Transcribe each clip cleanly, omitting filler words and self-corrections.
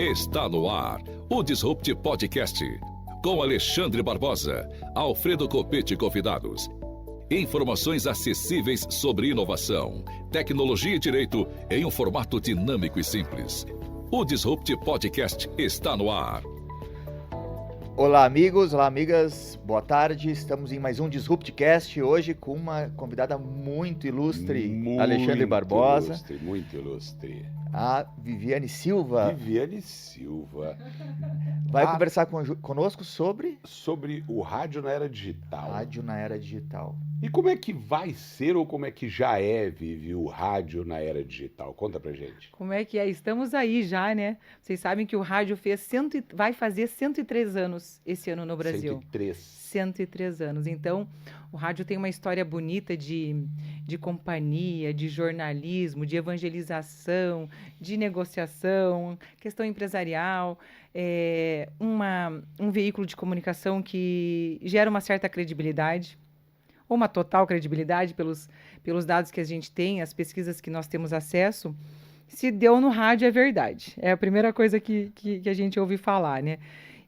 Está no ar o Disrupt Podcast, com Alexandre Barbosa, Alfredo Copete e convidados. Informações acessíveis sobre inovação, tecnologia e direito em um formato dinâmico e simples. O Disrupt Podcast está no ar. Olá amigos, olá amigas, boa tarde. Estamos em mais um Disruptcast, hoje com uma convidada muito ilustre, Alexandre Barbosa. Muito ilustre. A Viviane Silva. Viviane Silva. Vai conversar conosco sobre o rádio na era digital. Rádio na era digital. E como é que vai ser ou como é que já é, Vivi, o rádio na era digital? Conta pra gente. Como é que é? Estamos aí já, né? Vocês sabem que o rádio vai fazer 103 anos esse ano no Brasil. 103 anos. Então, o rádio tem uma história bonita de companhia, de jornalismo, de evangelização, de negociação, questão empresarial. É um veículo de comunicação que gera uma certa credibilidade, ou uma total credibilidade pelos dados que a gente tem, as pesquisas que nós temos acesso. Se deu no rádio, é verdade. É a primeira coisa que a gente ouve falar, né?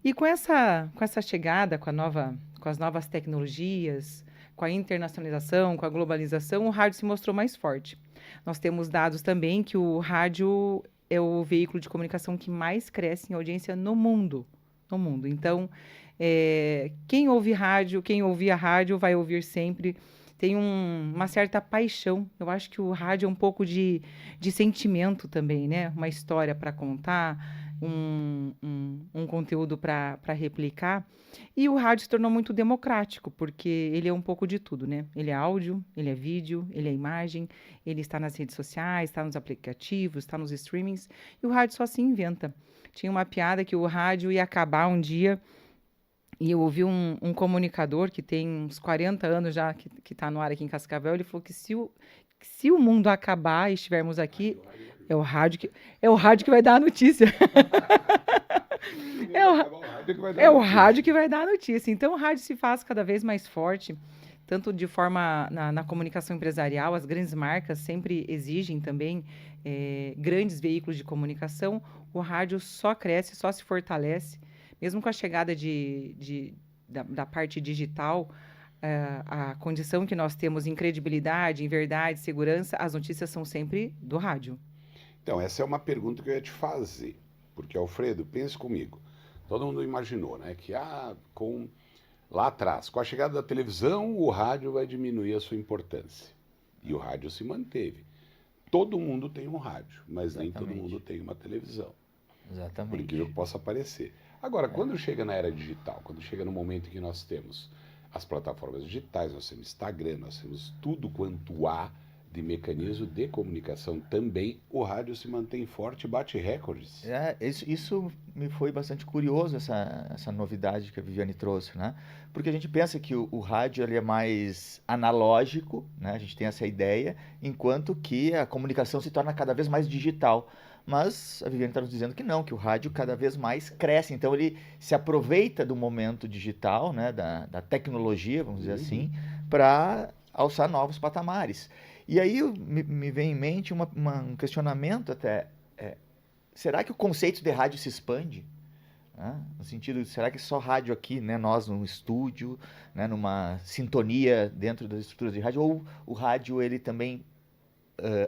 E com essa chegada, com as novas tecnologias, com a internacionalização, com a globalização, o rádio se mostrou mais forte. Nós temos dados também que o rádio é o veículo de comunicação que mais cresce em audiência no mundo. Então, quem ouvia rádio vai ouvir sempre. Tem uma certa paixão. Eu acho que o rádio é um pouco de sentimento também, né? Uma história para contar, um conteúdo para replicar. E o rádio se tornou muito democrático, porque ele é um pouco de tudo, né? Ele é áudio, ele é vídeo, ele é imagem, ele está nas redes sociais, está nos aplicativos, está nos streamings, e o rádio só se inventa. Tinha uma piada que o rádio ia acabar um dia, e eu ouvi um comunicador que tem uns 40 anos já, que está no ar aqui em Cascavel, ele falou que se o mundo acabar e estivermos aqui, é o rádio que vai dar a notícia. É o rádio que vai dar a notícia. Então, o rádio se faz cada vez mais forte, tanto de forma na comunicação empresarial. As grandes marcas sempre exigem também grandes veículos de comunicação. O rádio só cresce, só se fortalece. Mesmo com a chegada da parte digital, a condição que nós temos em credibilidade, em verdade, segurança, as notícias são sempre do rádio. Então, essa é uma pergunta que eu ia te fazer. Porque, Alfredo, pense comigo. Todo mundo imaginou, né, que lá atrás, com a chegada da televisão, o rádio vai diminuir a sua importância. E o rádio se manteve. Todo mundo tem um rádio, mas nem todo mundo tem uma televisão. Exatamente. Por incrível que possa parecer. Agora, quando chega na era digital, quando chega no momento em que nós temos as plataformas digitais, nós temos Instagram, nós temos tudo quanto há de mecanismo de comunicação também, o rádio se mantém forte e bate recordes. Isso me foi bastante curioso, essa novidade que a Viviane trouxe, né? Porque a gente pensa que o rádio ele é mais analógico, né? A gente tem essa ideia, enquanto que a comunicação se torna cada vez mais digital. Mas a Viviane está nos dizendo que não, que o rádio cada vez mais cresce. Então, ele se aproveita do momento digital, né, da tecnologia, vamos dizer assim, para alçar novos patamares. E aí me vem em mente um questionamento até. Será que o conceito de rádio se expande? Né? No sentido, será que só rádio aqui, né, nós num estúdio, né, numa sintonia dentro das estruturas de rádio, ou o rádio ele também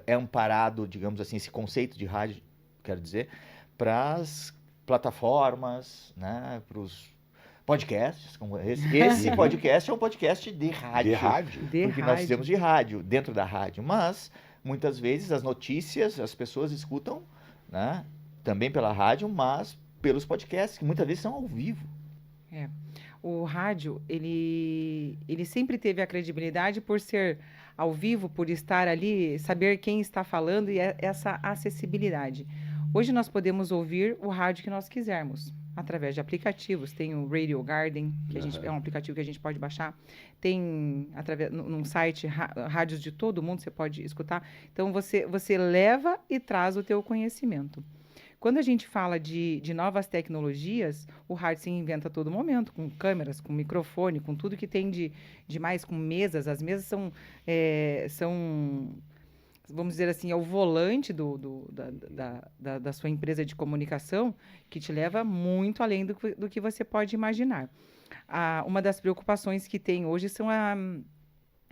é amparado, digamos assim, esse conceito de rádio, quero dizer, para as plataformas, né, para os podcasts, como esse podcast é um podcast de rádio. De rádio? Porque nós fizemos de rádio, dentro da rádio. Mas, muitas vezes, as notícias, as pessoas escutam, né, também pela rádio, mas pelos podcasts, que muitas vezes são ao vivo. O rádio, ele sempre teve a credibilidade por ser ao vivo, por estar ali, saber quem está falando e essa acessibilidade. Hoje nós podemos ouvir o rádio que nós quisermos, através de aplicativos. Tem o Radio Garden, que é um aplicativo que a gente pode baixar. Tem, num site, rádios de todo mundo, você pode escutar. Então, você leva e traz o teu conhecimento. Quando a gente fala de novas tecnologias, o rádio se inventa a todo momento, com câmeras, com microfone, com tudo que tem de mais, com mesas. As mesas vamos dizer assim, é o volante da sua empresa de comunicação que te leva muito além do que você pode imaginar. Uma das preocupações que tem hoje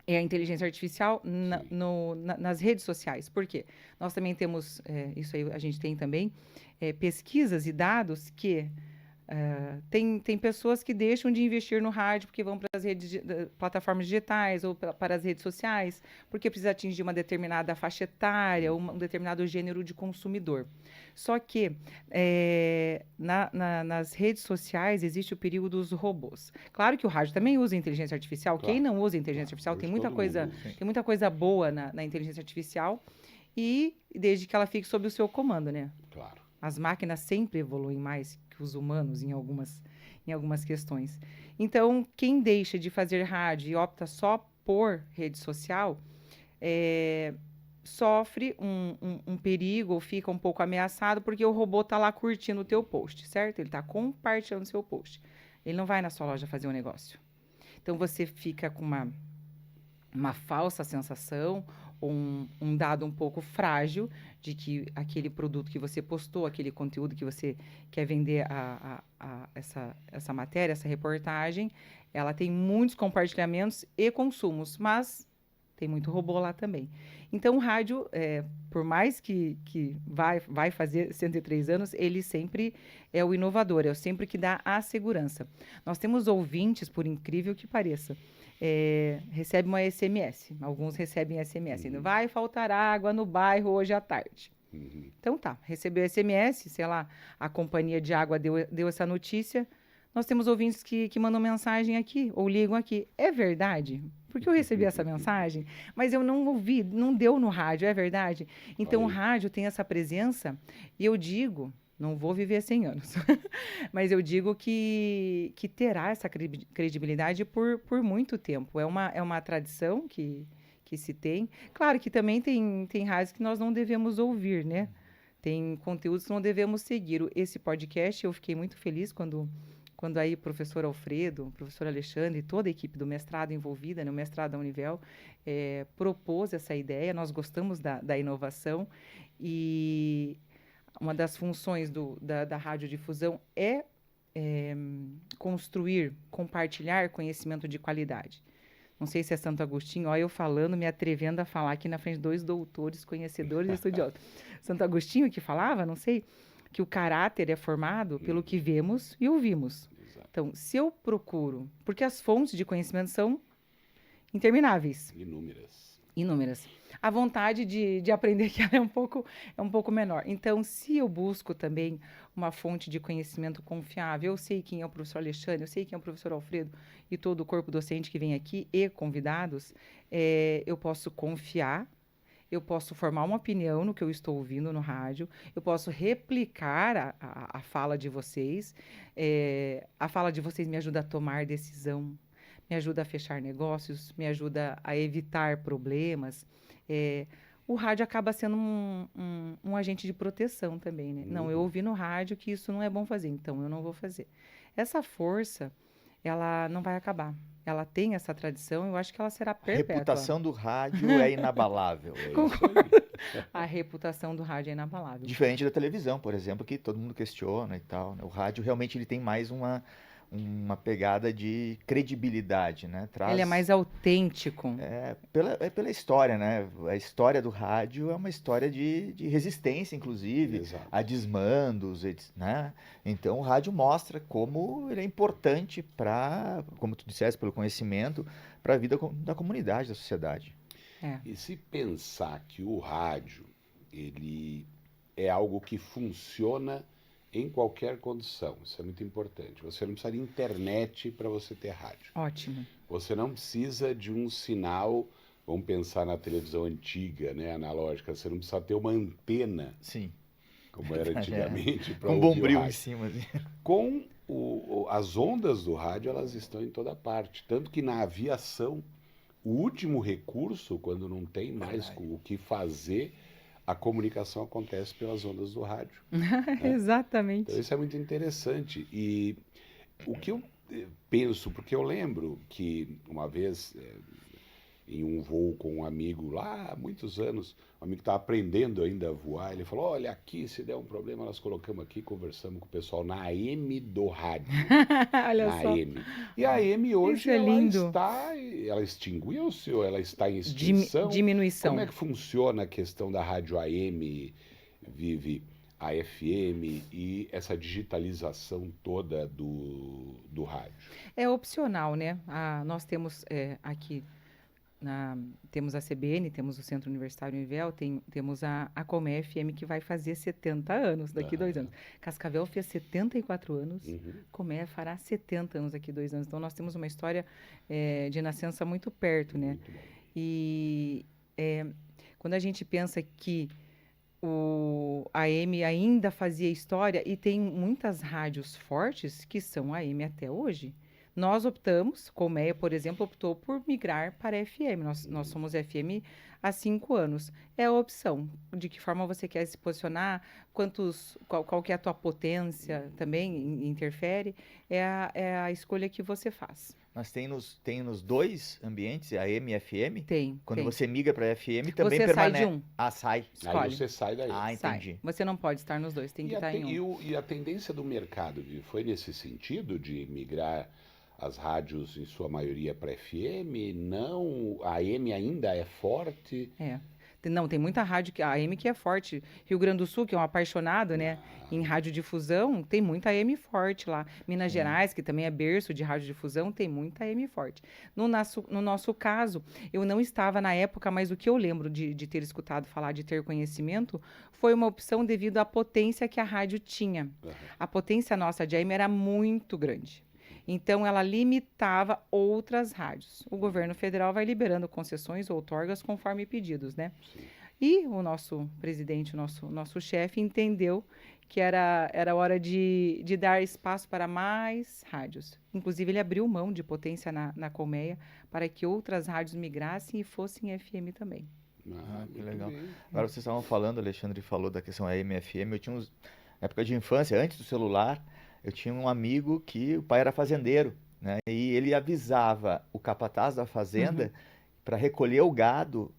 é a inteligência artificial nas redes sociais. Por quê? Nós também temos, isso aí a gente tem também, pesquisas e dados que tem pessoas que deixam de investir no rádio porque vão para as plataformas digitais ou para as redes sociais, porque precisa atingir uma determinada faixa etária, um determinado gênero de consumidor. Só que nas redes sociais existe o perigo dos robôs. Claro que o rádio também usa inteligência artificial. Claro. Quem não usa inteligência artificial tem muita coisa boa na inteligência artificial, e desde que ela fique sob o seu comando, né? Claro. As máquinas sempre evoluem mais que os humanos em algumas questões. Então, quem deixa de fazer rádio e opta só por rede social, sofre um perigo ou fica um pouco ameaçado porque o robô está lá curtindo o teu post, certo? Ele está compartilhando o seu post. Ele não vai na sua loja fazer um negócio. Então, você fica com uma falsa sensação, um dado um pouco frágil de que aquele produto que você postou, aquele conteúdo que você quer vender, essa matéria, essa reportagem, ela tem muitos compartilhamentos e consumos, mas tem muito robô lá também. Então, o rádio, por mais que vai fazer 103 anos, ele sempre é o inovador, é o sempre que dá a segurança. Nós temos ouvintes, por incrível que pareça, recebe uma SMS. Alguns recebem SMS. Uhum. Vai faltar água no bairro hoje à tarde. Uhum. Então tá, recebeu SMS, sei lá, a companhia de água deu essa notícia. Nós temos ouvintes que mandam mensagem aqui, ou ligam aqui. É verdade? Porque eu recebi essa mensagem, mas eu não ouvi, não deu no rádio, é verdade? Então, o rádio tem essa presença, e eu digo, não vou viver 100 anos, mas eu digo que terá essa credibilidade por muito tempo. É uma tradição que se tem. Claro que também tem rádios que nós não devemos ouvir, né? Tem conteúdos que não devemos seguir. Esse podcast, eu fiquei muito feliz quando aí o professor Alfredo, o professor Alexandre e toda a equipe do mestrado envolvida, no mestrado da Univel, propôs essa ideia. Nós gostamos da inovação, e uma das funções da radiodifusão é construir, compartilhar conhecimento de qualidade. Não sei se é Santo Agostinho, olha eu falando, me atrevendo a falar aqui na frente de 2 doutores, conhecedores e estudiosos. Santo Agostinho que falava, não sei, que o caráter é formado pelo que vemos e ouvimos. Exato. Então, se eu procuro, porque as fontes de conhecimento são intermináveis. Inúmeras. A vontade de aprender que ela é um pouco menor. Então, se eu busco também uma fonte de conhecimento confiável, eu sei quem é o professor Alexandre, eu sei quem é o professor Alfredo e todo o corpo docente que vem aqui e convidados, eu posso confiar, eu posso formar uma opinião no que eu estou ouvindo no rádio, eu posso replicar a fala de vocês, a fala de vocês me ajuda a tomar decisão, me ajuda a fechar negócios, me ajuda a evitar problemas. O rádio acaba sendo um agente de proteção também, né? Não, eu ouvi no rádio que isso não é bom fazer, então eu não vou fazer. Essa força, ela não vai acabar. Ela tem essa tradição, eu acho que ela será perpétua. A reputação do rádio é inabalável. A reputação do rádio é inabalável. Diferente da televisão, por exemplo, que todo mundo questiona e tal, né? O rádio realmente ele tem mais uma pegada de credibilidade, né? Ele é mais autêntico. Pela história, né? A história do rádio é uma história de resistência, inclusive. Exato. A desmandos, né? Então, o rádio mostra como ele é importante para, como tu disseste, pelo conhecimento, para a vida da comunidade, da sociedade. E se pensar que o rádio, ele é algo que funciona em qualquer condição, isso é muito importante. Você não precisa de internet para você ter rádio. Ótimo. Você não precisa de um sinal, vamos pensar na televisão antiga, né, analógica, você não precisa ter uma antena, sim, como era antigamente, para ouvir o rádio. Com bombril em cima. Assim. Com as ondas do rádio, elas estão em toda parte. Tanto que na aviação, o último recurso, quando não tem mais o que fazer, a comunicação acontece pelas ondas do rádio. Né? Exatamente. Então, isso é muito interessante. E o que eu penso, porque eu lembro que uma vez, em um voo com um amigo lá há muitos anos, um amigo que estava aprendendo ainda a voar, ele falou, olha, aqui se der um problema, nós colocamos aqui, conversamos com o pessoal na AM do rádio. Olha na só. AM. E a AM hoje, Isso é lindo. ela extinguiu-se ou ela está em extinção? Diminuição. Como é que funciona a questão da rádio AM, Vivi, a FM e essa digitalização toda do rádio? É opcional, né? Nós temos aqui, temos a CBN, temos o Centro Universitário Univel, temos a Colmeia FM, que vai fazer 70 anos daqui 2 anos. Cascavel fez 74 anos, Colmeia fará 70 anos daqui 2 anos. Então, nós temos uma história de nascença muito perto, né? Muito bom. E quando a gente pensa que o AM ainda fazia história, e tem muitas rádios fortes que são AM até hoje. Nós optamos, Colmeia, por exemplo, optou por migrar para FM. Nós somos FM há 5 anos. É a opção. De que forma você quer se posicionar, qual que é a tua potência também interfere, é a escolha que você faz. Mas tem nos 2 ambientes, AM e FM? Tem. Quando você migra para FM, também você permanece. Sai de um. Sai. Escolhe. Aí você sai daí. Entendi. Sai. Você não pode estar nos 2, tem que estar em um. E a tendência do mercado, Vivi, foi nesse sentido de migrar as rádios, em sua maioria, para FM? Não? A AM ainda é forte? Não, tem muita rádio, a AM que é forte. Rio Grande do Sul, que é um apaixonado, né, em radiodifusão, tem muita AM forte lá. Minas Gerais, que também é berço de radiodifusão, tem muita AM forte. No nosso caso, eu não estava na época, mas o que eu lembro de ter escutado falar, de ter conhecimento, foi uma opção devido à potência que a rádio tinha. A potência nossa de AM era muito grande. Então, ela limitava outras rádios. O governo federal vai liberando concessões ou outorgas conforme pedidos, né? Sim. E o nosso presidente, o nosso chefe, entendeu que era hora de dar espaço para mais rádios. Inclusive, ele abriu mão de potência na Colmeia para que outras rádios migrassem e fossem FM também. Que legal. Agora, vocês estavam falando, Alexandre falou da questão AM e FM. Eu tinha na época de infância, antes do celular, eu tinha um amigo que o pai era fazendeiro, né? E ele avisava o capataz da fazenda para recolher o gado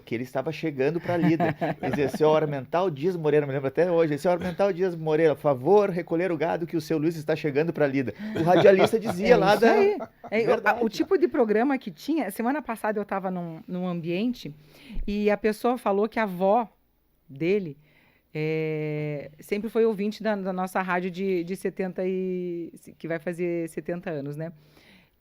que ele estava chegando para a lida. Quer dizer, seu Armental Dias Moreira, me lembro até hoje, seu Armental Dias Moreira, por favor, recolher o gado que o seu Luiz está chegando para a lida. O radialista dizia lá da... O tipo de programa que tinha, semana passada eu estava num ambiente e a pessoa falou que a avó dele sempre foi ouvinte da nossa rádio de 70 que vai fazer 70 anos, né?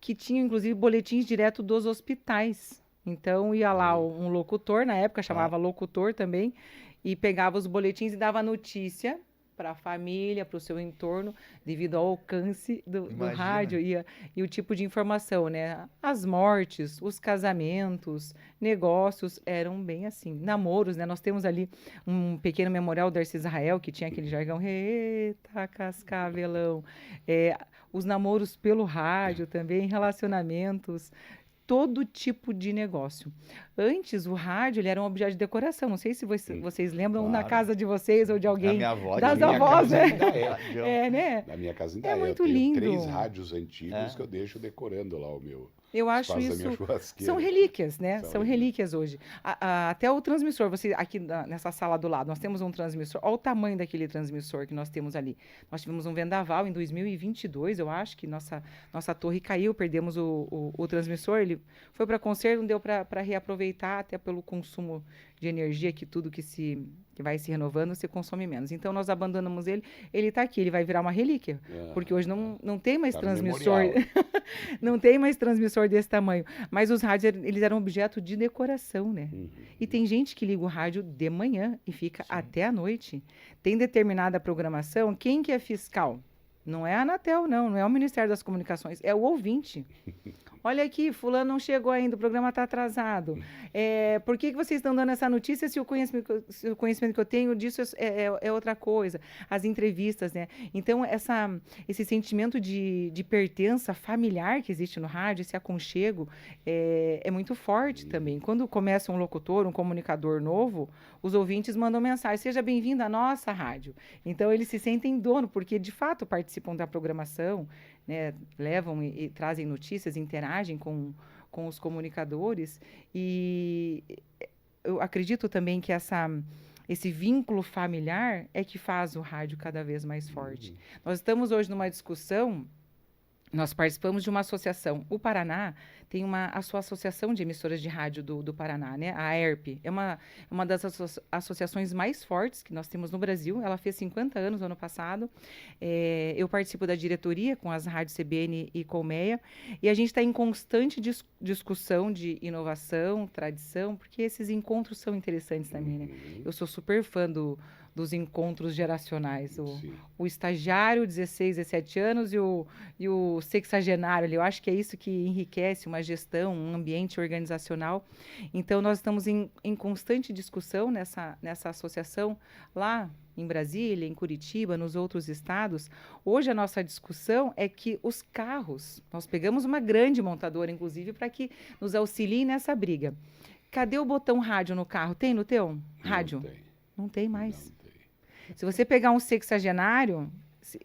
Que tinha, inclusive, boletins direto dos hospitais. Então, ia lá um locutor, na época chamava locutor também, e pegava os boletins e dava notícia para a família, para o seu entorno, devido ao alcance do rádio e o tipo de informação, né? As mortes, os casamentos, negócios, eram bem assim. Namoros, né? Nós temos ali um pequeno memorial do Darcy Israel, que tinha aquele jargão, eita, cascavelão. Os namoros pelo rádio também, relacionamentos, todo tipo de negócio. Antes, o rádio ele era um objeto de decoração. Não sei se vocês lembram na casa de vocês ou de alguém. Da minha avó, das avós, né? Né? Na minha casa ainda é. Muito eu tenho lindo. 3 rádios antigos que eu deixo decorando lá o meu. Eu acho isso. São relíquias, né? São relíquias hoje. Até o transmissor, você aqui nessa sala do lado, nós temos um transmissor. Olha o tamanho daquele transmissor que nós temos ali. Nós tivemos um vendaval em 2022, eu acho, que nossa torre caiu, perdemos o transmissor. Ele foi para conserto, não deu para reaproveitar, até pelo consumo de energia, que tudo que vai se renovando, se consome menos. Então, nós abandonamos ele. Ele está aqui, ele vai virar uma relíquia. Porque hoje não tem mais transmissor. Não tem mais transmissor desse tamanho. Mas os rádios, eles eram objeto de decoração, né? E tem gente que liga o rádio de manhã e fica até a noite. Tem determinada programação. Quem que é fiscal? Não é a Anatel, não é o Ministério das Comunicações, é o ouvinte. Olha aqui, fulano não chegou ainda, o programa está atrasado. Por que vocês estão dando essa notícia se o conhecimento que eu tenho disso é outra coisa? As entrevistas, né? Então, esse sentimento de pertença familiar que existe no rádio, esse aconchego, é muito forte também. Quando começa um locutor, um comunicador novo, os ouvintes mandam mensagem, seja bem-vindo à nossa rádio. Então, eles se sentem dono, porque, de fato, participam participam da programação, né, levam e trazem notícias, interagem com os comunicadores, e eu acredito também que esse vínculo familiar é que faz o rádio cada vez mais forte. Nós estamos hoje numa discussão, nós participamos de uma associação. O Paraná tem a sua associação de emissoras de rádio do Paraná, né? A AERP. É uma das associações mais fortes que nós temos no Brasil. Ela fez 50 anos no ano passado. Eu participo da diretoria com as rádios CBN e Colmeia. E a gente está em constante discussão de inovação, tradição, porque esses encontros são interessantes também, né? Eu sou super fã dos encontros geracionais. O estagiário, 16, 17 anos, e o sexagenário. Eu acho que é isso que enriquece uma gestão, um ambiente organizacional. Então, nós estamos em constante discussão nessa associação, lá em Brasília, em Curitiba, nos outros estados. Hoje, a nossa discussão é que os carros, nós pegamos uma grande montadora, inclusive, para que nos auxilie nessa briga. Cadê o botão rádio no carro? Tem no teu rádio? Não tem. Não tem mais. Se você pegar um sexagenário,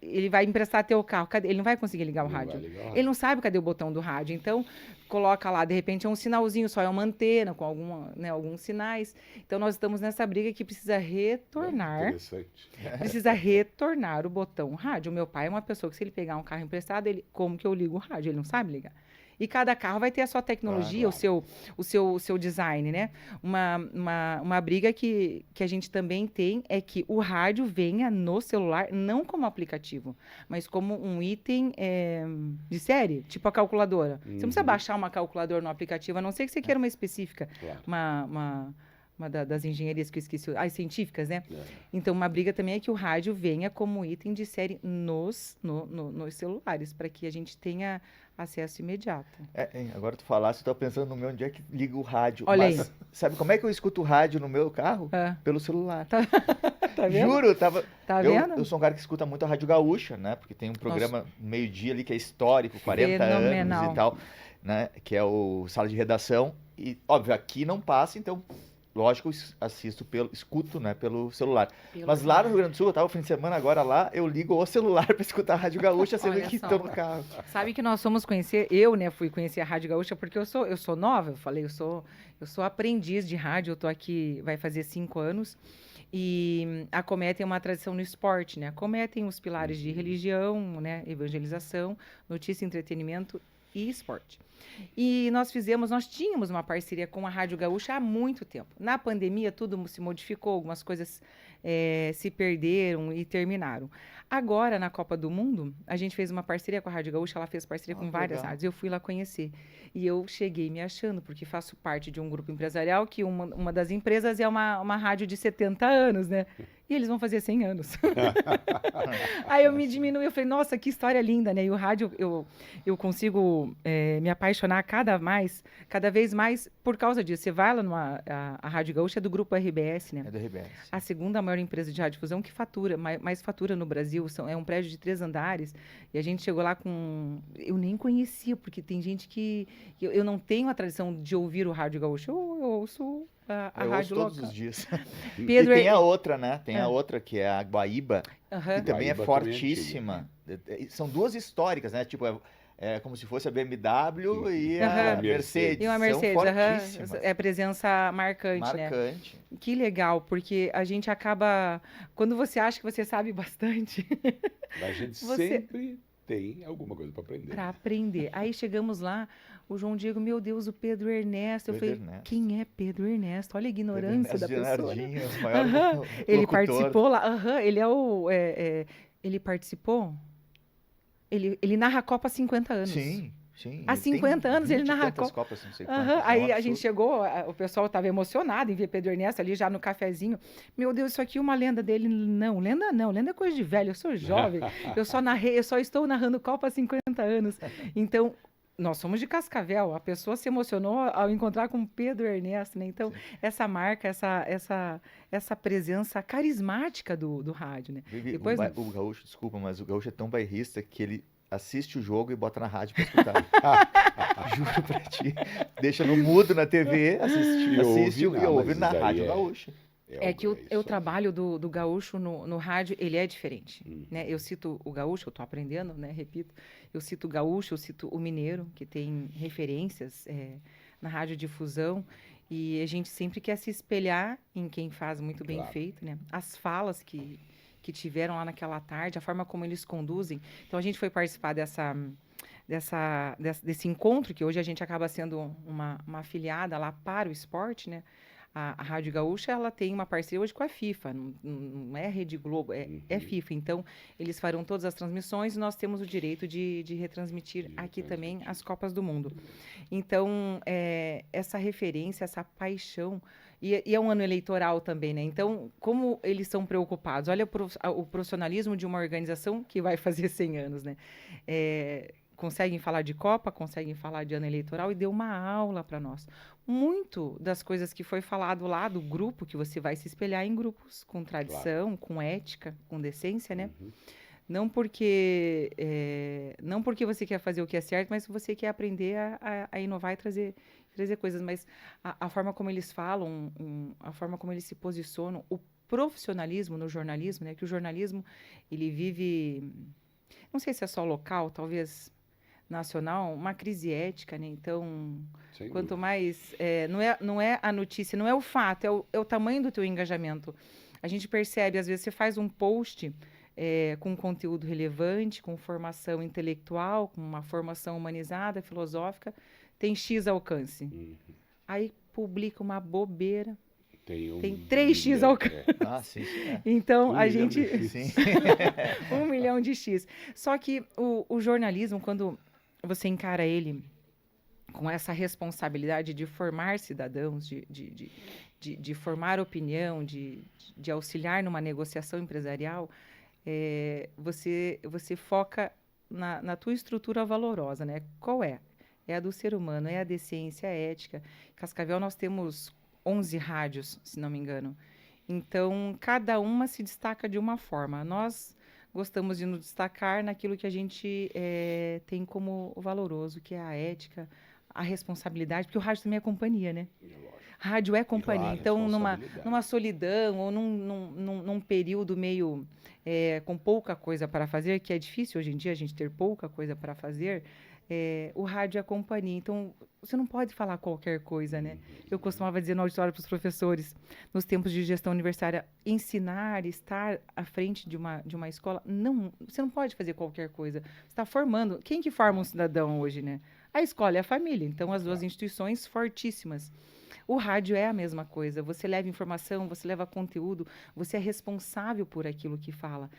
ele vai emprestar teu carro. Ele não vai conseguir ligar o rádio. Ele não sabe cadê o botão do rádio. Então, coloca lá, de repente, é um sinalzinho, só é uma antena com alguns sinais. Então, nós estamos nessa briga que precisa retornar. Interessante. Precisa retornar o botão rádio. O meu pai é uma pessoa que, se ele pegar um carro emprestado, como que eu ligo o rádio? Ele não sabe ligar. E cada carro vai ter a sua tecnologia, claro. o seu design, né? Uma briga que a gente também tem é que o rádio venha no celular, não como aplicativo, mas como um item de série, tipo a calculadora. Você não precisa baixar uma calculadora no aplicativo, a não ser que você queira uma específica, claro. Uma das engenharias que eu esqueci, as científicas, né? Então, uma briga também é que o rádio venha como item de série nos celulares, para que a gente tenha acesso imediato. Agora tu falasse, eu tava pensando no meu, onde é que liga o rádio. Olha Mas, aí. sabe como é que eu escuto o rádio no meu carro? Pelo celular. Tá vendo? Juro, Tá vendo? Eu sou um cara que escuta muito a Rádio Gaúcha, né? Porque tem um programa meio-dia ali que é histórico, 40 anos e tal, né? Que é o Sala de Redação. E, óbvio, aqui não passa, então... Lógico, eu escuto, né, pelo celular. Mas lá no Rio Grande do Sul, eu tava no fim de semana agora lá, eu ligo o celular para escutar a Rádio Gaúcha, sendo que estou no carro. Sabe que nós fomos conhecer, eu, né, fui conhecer a Rádio Gaúcha porque eu sou nova, eu falei, eu sou aprendiz de rádio, eu tô aqui, vai fazer 5 anos. E a Comé tem uma tradição no esporte, né? A Comé tem os pilares de religião, né, evangelização, notícia, entretenimento e esporte. E nós tínhamos uma parceria com a Rádio Gaúcha há muito tempo. Na pandemia, tudo se modificou, algumas coisas se perderam e terminaram. Agora, na Copa do Mundo, a gente fez uma parceria com a Rádio Gaúcha, ela fez parceria com várias rádios. Eu fui lá conhecer. E eu cheguei me achando, porque faço parte de um grupo empresarial que uma das empresas é uma rádio de 70 anos, né? E eles vão fazer 100 anos. Aí eu me diminui, eu falei, nossa, que história linda, né? E o rádio, eu consigo me apaixonar cada vez mais por causa disso. Você vai lá a Rádio Gaúcha é do grupo RBS, né? É do RBS. A segunda maior empresa de radiodifusão que fatura, mais fatura no Brasil. É um prédio de 3 andares. E a gente chegou lá eu nem conhecia, porque tem gente que... Eu não tenho a tradição de ouvir o Rádio Gaúcho. Eu ouço a rádio local. Todos os dias. Pedro, e tem a outra, né? Tem a outra, que é a Guaíba, que também é Guaíba fortíssima. São duas históricas, né? Tipo, é como se fosse a BMW e a Mercedes. E uma Mercedes, são fortíssimas. É presença marcante, né? Que legal, porque a gente acaba... Quando você acha que você sabe bastante... A gente sempre tem alguma coisa para aprender. Para aprender. Aí chegamos lá, o João Diego, meu Deus, o Pedro Ernesto. Eu falei, quem é Pedro Ernesto? Olha a ignorância da pessoa. Né? Ele participou lá. Ele é ele participou... Ele narra a Copa há 50 anos. Sim. Há 50 anos ele narra a Copa. Copas, não sei quantas, aí a gente chegou, o pessoal estava emocionado em ver Pedro Ernesto ali já no cafezinho. Meu Deus, isso aqui é uma lenda dele. Não, lenda é coisa de velho. Eu sou jovem. Eu só estou narrando Copa há 50 anos. Então, nós somos de Cascavel. A pessoa se emocionou ao encontrar com Pedro Ernesto, né? Então, essa marca, essa presença carismática do rádio, né? Depois, o Gaúcho, desculpa, mas o Gaúcho é tão bairrista que ele assiste o jogo e bota na rádio para escutar. Juro pra ti. Deixa no mudo na TV, assiste e ouve na Rádio Gaúcha. O trabalho do gaúcho no rádio, ele é diferente, né? Eu cito o gaúcho, eu estou aprendendo, né? Repito, eu cito o gaúcho, eu cito o mineiro, que tem referências na radiodifusão, e a gente sempre quer se espelhar em quem faz muito bem feito, né? As falas que tiveram lá naquela tarde, a forma como eles conduzem. Então, a gente foi participar desse encontro, que hoje a gente acaba sendo uma afiliada lá para o esporte, né? A Rádio Gaúcha, ela tem uma parceria hoje com a FIFA, não é Rede Globo, é FIFA. Então, eles farão todas as transmissões e nós temos o direito de retransmitir aqui também as Copas do Mundo. Então, essa referência, essa paixão, e é um ano eleitoral também, né? Então, como eles são preocupados? Olha o profissionalismo de uma organização que vai fazer 100 anos, né? Conseguem falar de Copa, conseguem falar de ano eleitoral e deu uma aula para nós. Muito das coisas que foi falado lá do grupo, que você vai se espelhar em grupos com tradição, com ética, com decência, né? Não porque você quer fazer o que é certo, mas você quer aprender a inovar e trazer coisas. Mas a forma como eles falam, a forma como eles se posicionam, o profissionalismo no jornalismo, né? Que o jornalismo, ele vive, não sei se é só local, talvez nacional, uma crise ética, né? Então, quanto mais... não é a notícia, não é o fato, é o tamanho do teu engajamento. A gente percebe, às vezes, você faz um post com conteúdo relevante, com formação intelectual, com uma formação humanizada, filosófica, tem X alcance. Aí publica uma bobeira, tem 3x alcance. Sim. Então, a gente... 1 milhão de X. Só que o jornalismo, quando você encara ele com essa responsabilidade de formar cidadãos, de formar opinião, de auxiliar numa negociação empresarial, você foca na tua estrutura valorosa, né? Qual é? É a do ser humano, é a decência, é a ética. Em Cascavel nós temos 11 rádios, se não me engano. Então, cada uma se destaca de uma forma. Nós gostamos de nos destacar naquilo que a gente tem como valoroso, que é a ética, a responsabilidade, porque o rádio também é companhia, né? Rádio é companhia. Então, numa solidão ou num período meio com pouca coisa para fazer, que é difícil hoje em dia a gente ter pouca coisa para fazer, o rádio é companhia. Então, você não pode falar qualquer coisa, né? Eu costumava dizer no auditório para os professores, nos tempos de gestão universitária, ensinar, estar à frente de uma escola, você não pode fazer qualquer coisa. Você está formando. Quem que forma um cidadão hoje, né? A escola e a família. Então, as duas instituições fortíssimas. O rádio é a mesma coisa. Você leva informação, você leva conteúdo, você é responsável por aquilo que fala.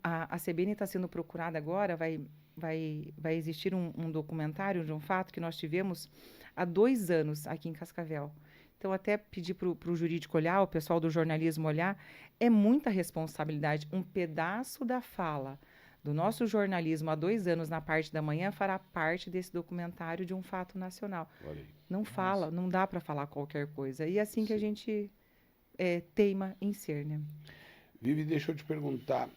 A CBN está sendo procurada agora, vai existir um documentário de um fato que nós tivemos há 2 anos aqui em Cascavel. Então, até pedir para o jurídico olhar, o pessoal do jornalismo olhar, é muita responsabilidade. Um pedaço da fala do nosso jornalismo há 2 anos na parte da manhã fará parte desse documentário de um fato nacional. Não fala, não dá para falar qualquer coisa. E é assim que a gente teima em ser, né? Vivi, deixa eu te perguntar.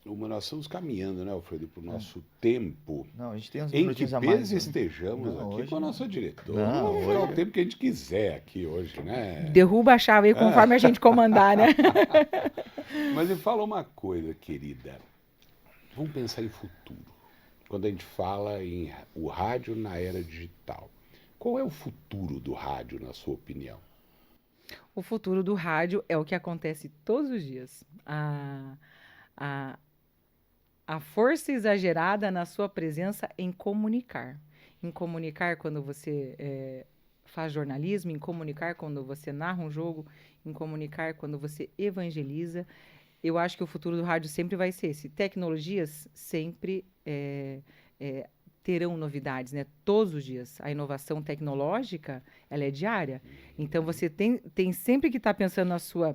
Nós estamos caminhando, né, Alfredo, para o nosso tempo. Não, a gente tem uns em que minutinhos a mais. peso estejamos aqui com a nossa diretora. Não, Vamos ficar o tempo que a gente quiser aqui hoje, né? Derruba a chave aí conforme a gente comandar, né? Mas me fala uma coisa, querida. Vamos pensar em futuro. Quando a gente fala em o rádio na era digital. Qual é o futuro do rádio, na sua opinião? O futuro do rádio é o que acontece todos os dias. A força exagerada na sua presença em comunicar. Em comunicar quando você faz jornalismo, em comunicar quando você narra um jogo, em comunicar quando você evangeliza. Eu acho que o futuro do rádio sempre vai ser esse. Tecnologias sempre terão novidades, né? Todos os dias. A inovação tecnológica, ela é diária. Então, você tem sempre que estar pensando na sua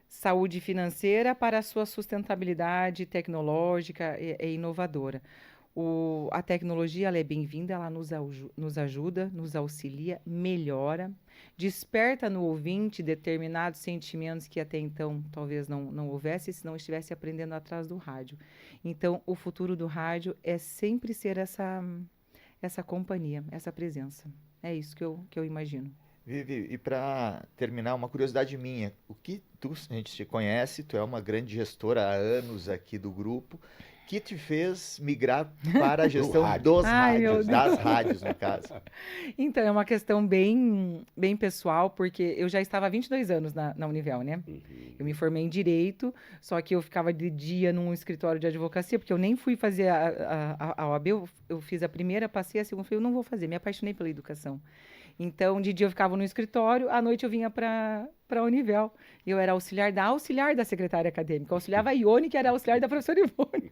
saúde financeira para a sua sustentabilidade tecnológica e inovadora. A tecnologia, ela é bem-vinda, ela nos ajuda, nos auxilia, melhora, desperta no ouvinte determinados sentimentos que até então talvez não houvesse se não estivesse aprendendo atrás do rádio. Então, o futuro do rádio é sempre ser essa companhia, essa presença. É isso que eu imagino. Vivi, e para terminar, uma curiosidade minha, a gente te conhece, tu é uma grande gestora há anos aqui do grupo, que te fez migrar para a gestão dos rádios, das rádios, no caso? Então, é uma questão bem pessoal, porque eu já estava há 22 anos na Univel, né? Eu me formei em Direito, só que eu ficava de dia num escritório de advocacia, porque eu nem fui fazer a OAB, eu fiz a primeira, passei a segunda, falei, eu não vou fazer, me apaixonei pela educação. Então, de dia eu ficava no escritório, à noite eu vinha para a Univel. Eu era auxiliar da secretária acadêmica. Eu auxiliava a Ione, que era auxiliar da professora Ivone.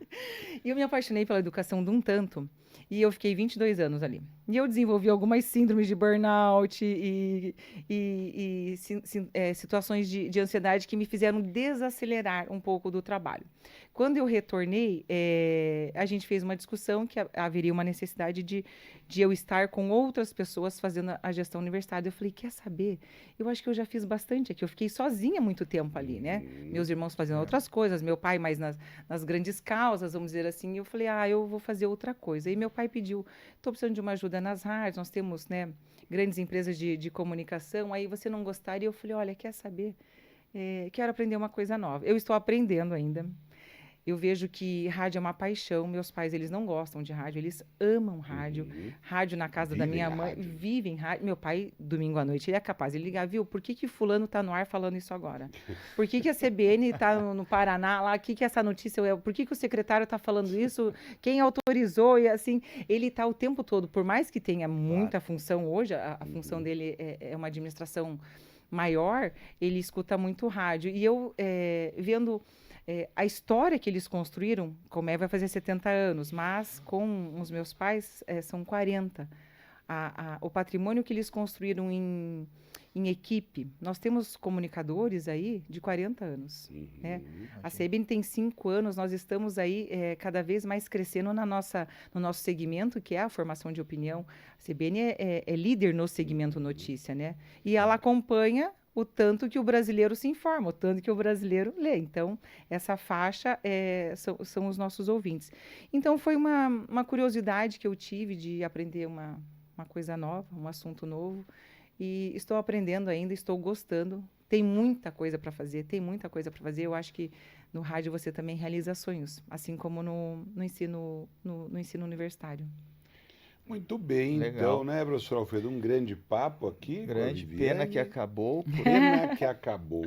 E eu me apaixonei pela educação de um tanto. E eu fiquei 22 anos ali. E eu desenvolvi algumas síndromes de burnout e situações de ansiedade que me fizeram desacelerar um pouco do trabalho. Quando eu retornei, a gente fez uma discussão que haveria uma necessidade de eu estar com outras pessoas fazendo a gestão universitária. Eu falei, quer saber? Eu acho que eu já fiz bastante aqui. Eu fiquei sozinha muito tempo ali, né? Meus irmãos fazendo outras coisas, meu pai mais nas grandes causas, vamos dizer assim. Eu falei, eu vou fazer outra coisa. E meu pai pediu, estou precisando de uma ajuda nas rádios, nós temos, né, grandes empresas de comunicação, aí você não gostaria? Eu falei, olha, quer saber? Quero aprender uma coisa nova. Eu estou aprendendo ainda. Eu vejo que rádio é uma paixão. Meus pais, eles não gostam de rádio, eles amam rádio. Rádio na casa da minha mãe, vivem rádio. Meu pai, domingo à noite, ele é capaz de ligar, viu? Por que fulano tá no ar falando isso agora? Por que a CBN tá no Paraná lá? O que essa notícia é? Por que o secretário tá falando isso? Quem autorizou? E assim, ele tá o tempo todo, por mais que tenha muita função hoje, a função dele é uma administração maior, ele escuta muito rádio. E eu, vendo... a história que eles construíram, Colmeia vai fazer 70 anos, mas com os meus pais são 40. O patrimônio que eles construíram em equipe, nós temos comunicadores aí de 40 anos. Né? A CBN tem 5 anos, nós estamos aí cada vez mais crescendo no nosso segmento, que é a formação de opinião. A CBN é líder no segmento notícia, né? E ela acompanha o tanto que o brasileiro se informa, o tanto que o brasileiro lê. Então, essa faixa são os nossos ouvintes. Então, foi uma curiosidade que eu tive de aprender uma coisa nova, um assunto novo. E estou aprendendo ainda, estou gostando. Tem muita coisa para fazer, Eu acho que no rádio você também realiza sonhos, assim como no ensino universitário. Muito bem, Legal. Então, né, professor Alfredo? Um grande papo aqui. Grande, pena que acabou. Pena que acabou.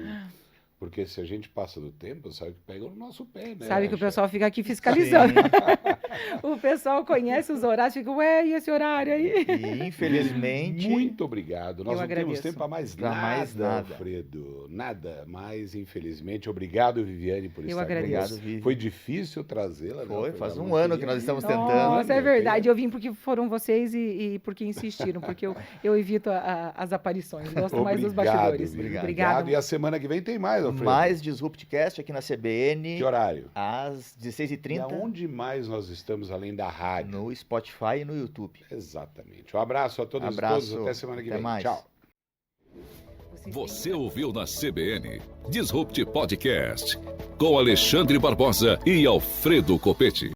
Porque se a gente passa do tempo, sabe que pega no nosso pé, né? Sabe que o pessoal fica aqui fiscalizando. O pessoal conhece os horários, fica, e esse horário aí? E, infelizmente... Muito obrigado. Nós não temos tempo para mais nada, nada, Alfredo. Nada mais, infelizmente. Obrigado, Viviane, por estar aqui. Obrigado, Vivi. Foi difícil trazê-la. Foi, faz um ano que nós estamos tentando. Nossa, é verdade. Eu vim porque foram vocês e porque insistiram, porque eu evito as aparições. Gosto mais dos bastidores. Obrigado. E a semana que vem tem mais, Alfredo. Mais Disruptcast aqui na CBN. Que horário? Às 16h30. E aonde mais nós estamos além da rádio? No Spotify e no YouTube. Exatamente. Um abraço a todos e todas. Até semana que vem. Mais. Tchau. Você ouviu na CBN Disrupt Podcast com Alexandre Barbosa e Alfredo Copete.